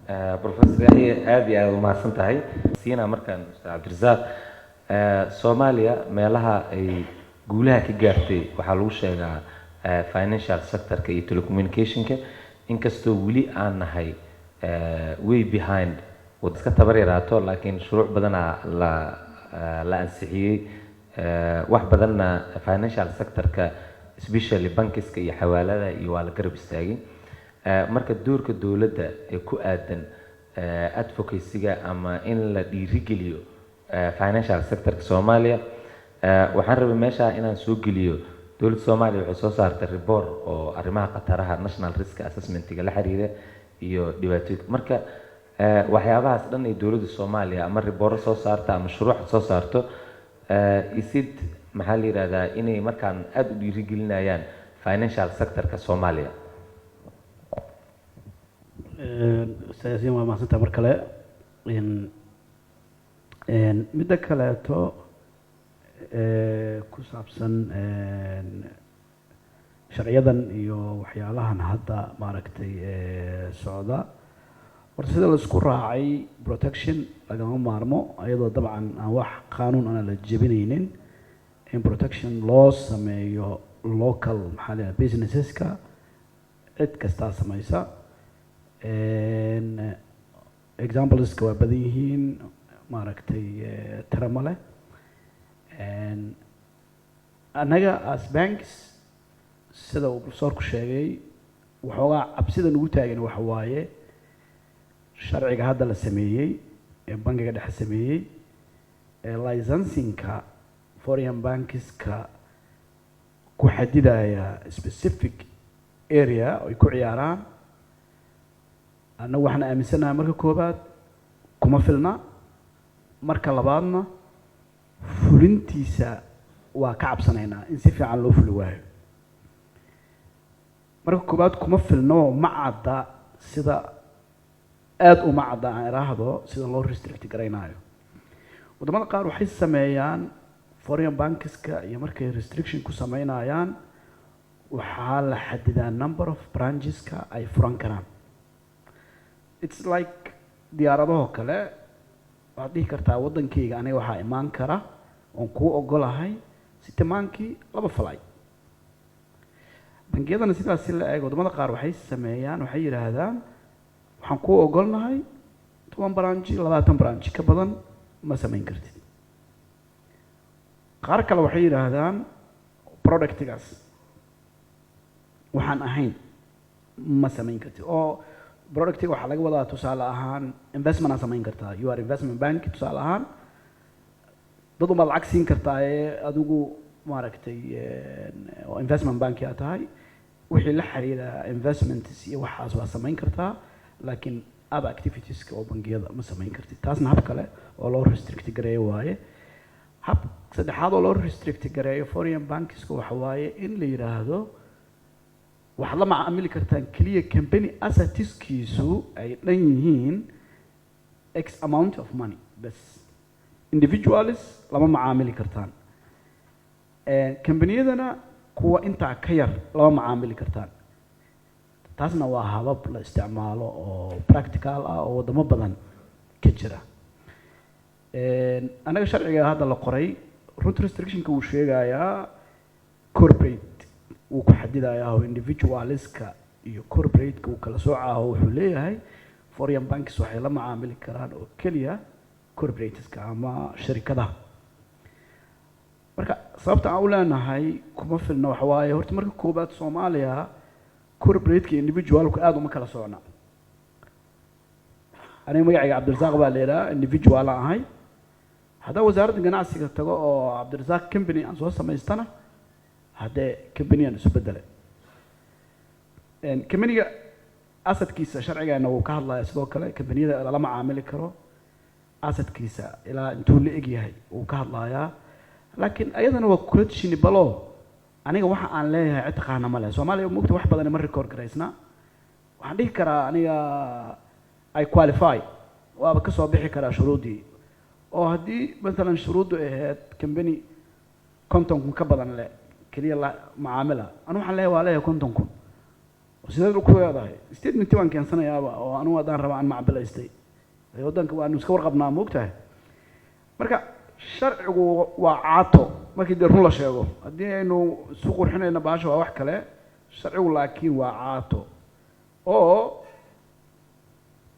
بروفيسور يحيى aad iyo aad u mahadsan tahay siina markaan Ustaad Cabdirasaaq Soomaaliya meelaha ay guulaha ka gaartay waxaa lagu sheegaa financial sector-ka iyo telecommunication-ka inkastoo weli aan nahay way behind wad iska tabar yaraato laakiin shuruuc badan la ansixiyay wax badanna financial sector-ka especially bankiska iyo xawaalada iyo waa la garab istaagay marka doorka dawladda ee ku aadan advocacy-ga ama in la dhiirigeliyo financial sector-ka Soomaaliya waxaan rabay meesha inaan soo geliyo dawladda Soomaaliya waxay soo saartay report oo arrimaha qataraha national risk assessment-ga la xiriira iyo dhibaatooyinka marka waxyaabahaas dhan ay dawladda Soomaaliya ama report soo saarta ama shuruuc soo saarto isid maxaa la yiraahdaa inay markaan aad u dhiirigelinayaan financial sector-ka Soomaaliya سياسيين ما سنتا مركلة مدة كلاته كوسابسن شرعيا يو وحيالها هذا معركتي السعودة ورسل السكور راعي بروتكشن لقاهم مارمو أيضا طبعا واحد قانون أنا للجبينين in protection laws سميه local محل businesses كا كستا سميسا examples ka waa badan yihiin maaragtay taramale anaga as banks sida uu professorku sheegay waxoogaa cabsida nagu taagan waxa waaye sharciga hadda la sameeyey ee bankiga dhexe sameeyey licensing-ka foreign banks-ka ku xadidaya specific area ay ku ciyaaraan أنا وحنا أمسنا مركب كوبات كم فيلنا مركب لبعضنا فلنتيسا وكعب سنينا إنسفي عن لو فلواه مركب كوبات كم فيلنا مع عدا سدا آد ومع عدا راهضو سدا الله ريستريكت كرينايو وده ما قالوا حس سمايان فوريان بانكس كا يمركب ريستريكشن كسماينايان وحال حددا number of branches كا أي فرانكران it's like diyaaradaha kale waxaad dhihi kartaa waddankayga aniga waxaa imaan kara oon kuu ogolahay sitimaankii 2 flight bangiyadana sidaas si la eego wadamada qaar waxay sameeyaan waxay yiraahdaan waxaan kuu ogolnahay 10 branch 20 branch ka badan ma samayn kartid qaar kale waxay yiraahdaan productigaas waxaan ahayn ma samayn kartid oo productiga waxaa laga wadaa tusaale ahaan investment aan samayn kartaa you are investment bank tusaale ahaan dad uma lacag siin kartaa adigu maaragtay oo investment bank yaa tahay wixii la xiriira investments iyo waxaas waa samayn kartaa laakiin other activities-ka oo bangiyada ma samayn kartid taasna hab kale oo loo restrict gareeyo waaye hab saddexaad oo loo restrict gareeyo foreign banks-ka waxa waaye in la yiraahdo waxaad la macaamili kartaan kaliya company assets-kiisu ay dhan yihiin x amount of money bas individuals lama macaamili kartaan companiyadana kuwa intaa ka yar lama macaamili kartaan taasna waa habab la isticmaalo oo practical ah oo wadamo badan ka jira anaga sharciga hadda la qoray root restriction-ka uu sheegayaa corporate uu ku xadidayaa oo individualska iyo corporate-ka uu kala soocaa wuxuu leeyahay foreign banks waxay la macaamili karaan oo kaliya corporateska ama shirkadaha marka sababta aan u leenahay kuma filna waxa waaye horta marka koobaad Soomaaliya corporate-ka iyo individualku aad uma kala socna aniga magacayga Cabdirasaaq baa leeyahay individual ahay hadda wasaaradda ganacsiga tago oo Cabdirasaaq company aan soo samaystana هذا كمبنيان سبدله كمبنية أسد كيسة شرعي أنه كهلا يسوق كله كمبنية لما عامل كرو أسد كيسة إلى أنتوا اللي إجي هاي وكهلا يا لكن أيضا هو كرت شيء بلو أنا واحد عن له اعتقادنا ماله سو ماله ممكن واحد بدنا مرة كور كريسنا وعندي كرا أنا أي كواليفاي وبكسر بيحكي كرا شروطي أو هدي مثلا شروط كمبني كنتم كبدنا له كليا معاملة أنا وحنا له وعليه كنتم sideed ku leedahay statement waan keensanayaaba oo anu wadaan rabaa aan macbilaystay wadanka waa iska warqabnaa moogtahay marka sharcigu waa caato markii dee run la sheego haddii aynu isu qurxinayna baasha waa wax kale sharcigu laakiin waa caato oo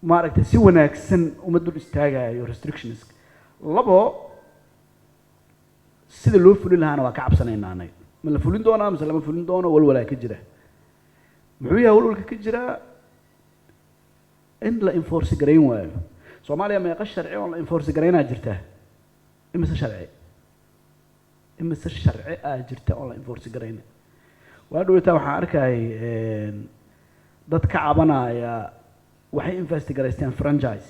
maaragtay si wanaagsan uma dul istaagayo restrictions labo sida loo fulin lahaana waa ka cabsanaynaa anaga ma la fulin doonaa mise lama fulin doono walwalaa ka jira muxuu yahay walwalka ka jira in la enforce garayn waayo soomaaliya meeqa sharci oo la enforce garaynaa jirta imise sharci jirta oo la enforce garayna waa dhaweytaa waxaan arkayay dad ka cabanaya waxay investigaraysteen franchise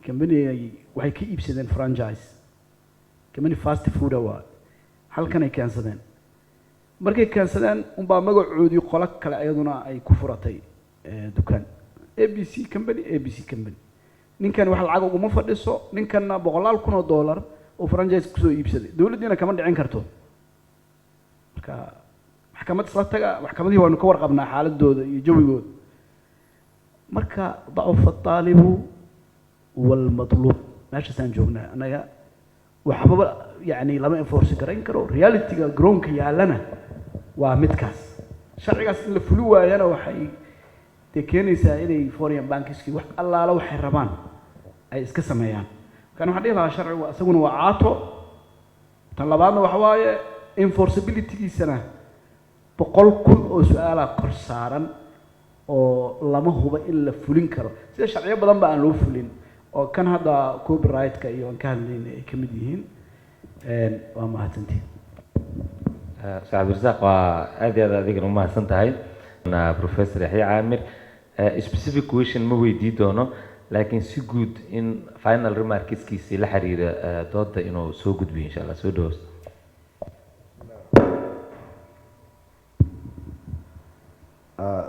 company waxay ka iibsadeen franchise company fast food waa halkan ay keensadeen markay keensadeen unbaa magacoodii qolo kale ayaduna ay ku furatay dukaan ABC company ninkan wax lacag uguma fadhiso ninkanna $100,000 oo franchise kusoo iibsaday dawladdiina kama dhicin karto marka maxkamad isla taga maxkamadii waanu ka warqabnaa xaaladooda iyo jawigooda marka ضعف الطالب والمطلوب meeshaasaan joognaa anaga waxba yani lama enforce garayn karo realityga grownka yaalana waa midkaas sharcigaas in la fuli waayana waxay keenaysaa inay foreign bankski wax allaala waxay rabaan ay iska sameeyaan kan waxaan dhihi lahaa sharcigu isaguna waa caato tan labaadna waxa waaye enforceability-giisana 100,000 oo su-aalaa kor saaran oo lama huba in la fulin karo sida sharciyo badan ba aan loo fulin oo kan hadda copyright-ka iyo aan ka hadlayna ay ka mid yihiin waa mahadsantihiin Ustaz Cabdirasaaq waa aad iyo aad adigana u mahadsan tahay Professor Yaxya Caamir specific question ma weydii doono laakiin si guud in final remarkskiisii la xiriira dooda inuu soo gudbiyo insha Allah soo dhawaas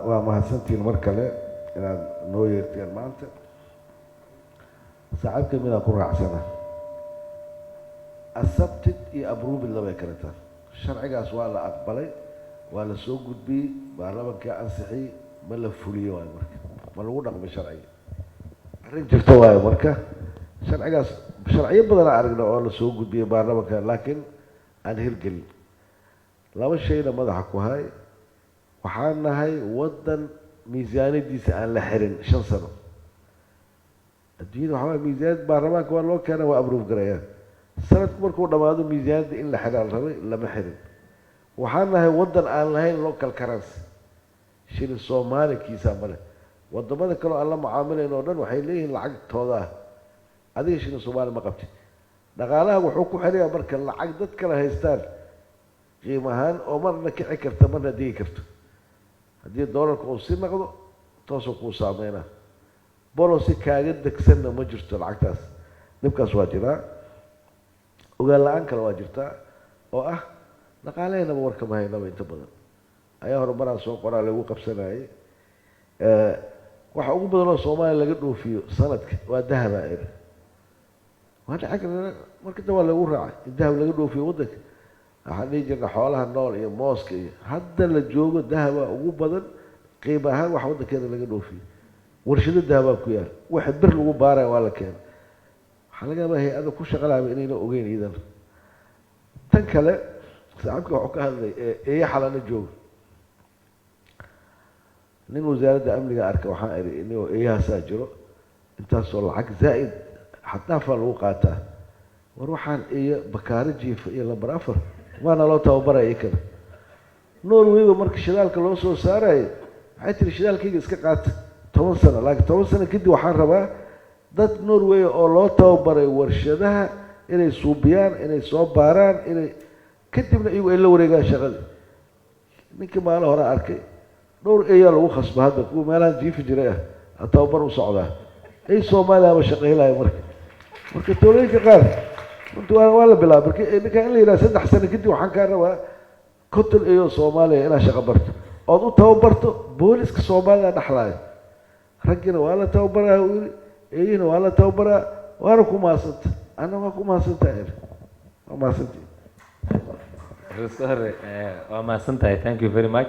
waa mahadsantiin mar kale inaad noo yeerteen maanta saacad kamid aan ku raacsana accepted iyo approved labay kala tahay sharcigaas waa la aqbalay waa la soo gudbiyey baarlamaanka ansixiyey ma la fuliyey waayo marka ma lagu dhaqmay sharciga arrin jirto waayo marka sharcigaas sharciyo badan aan aragna oo la soo gudbiyey baarlamaanka laakiin aan hirgelin laba shayna madaxa ku hay waxaan nahay waddan miisaaniyadiisa aan la xirin 5 sano adduunyada waxaa miisaaniyad baarlamaanka waa loo keenaa waa approve garayaan sanadku markuu dhamaado miisaaniyadda in la xiraa la rabay lama xirin waxaan nahay waddan aan lahayn local currency shilin Soomaali kiisa male wadamada kale oo aan la mucaamilayno oo dhan waxay leeyihiin lacagtooda adiga shilin Soomaali ma qabtid dhaqaalaha wuxuu ku xiriyaa marka lacag dad kale haystaan qiimahan oo marna kici karta marna digi karto haddii doolarka uu si noqdo toosoo kuu saameynaa bolosi kaaga degsanna ma jirto lacagtaas dhibkaas waa jiraa ogaan la-aan kale waa jirtaa oo ah dhaqaaleynaba warkama haynaba inta badan ayaa horumaraan soo qoraa lagu qabsanayay waxa ugu badan oo Soomaaliya laga dhoofiyo sanadka waa dahaba ere waa dhacay marka waa lagu raacay in dahab laga dhoofiyo waddanka waxaan dhihi jirnay xoolaha nool iyo mooska iyo hadda la joogo dahaba ugu badan qiimo ahaan wax waddankeena laga dhoofiyo warshado dahabaa ku yaal waxa bir lagu baaraya waa la keenay waxaa laga yaabaa hay-ada ku shaqalaaba inayna ogeyn iidan tan kale saaxiibka wuxuu ka hadlay eeya xalana joogo nin wasaaradda amniga arka waxaan iri inuu eeyahaasaa jiro intaasoo lacag zaa'id xadaafaa lagu qaataa war waxaan eeya bakaari jiifa iyo lambar 4 waana loo tababaraya kana Norway marka shidaalka loo soo saaray waxay tiri shidaalkayga iska qaata 10 sano laakiin 10 sano kadib waxaan rabaa dad Norway oo loo tababaray warshadaha inay suubiyaan inay soo baaraan inay kadibna iyagu ay la wareegaan shaqada ninkii maal hore arkay dhowr eeyaa lagu khasba hadda kuwa meelaha jiifi jiray tababar u socdaa ay Soomaaliya ma shaqeeyay marka toolooyinka qaar runtii waa la bilaabay marka ninka in la yiraahdo 3 sano kadib waxaan ka rabaa konton iyo Soomaaliya inaa shaqo barto oo u tababarto booliska Soomaaliya dhaxlaayo ragina waa la tababaraa eeyina waa la tababaraa waana ku maasanta ana waa ku maasantahay waa maasantii Professor waa maasantahay thank you very much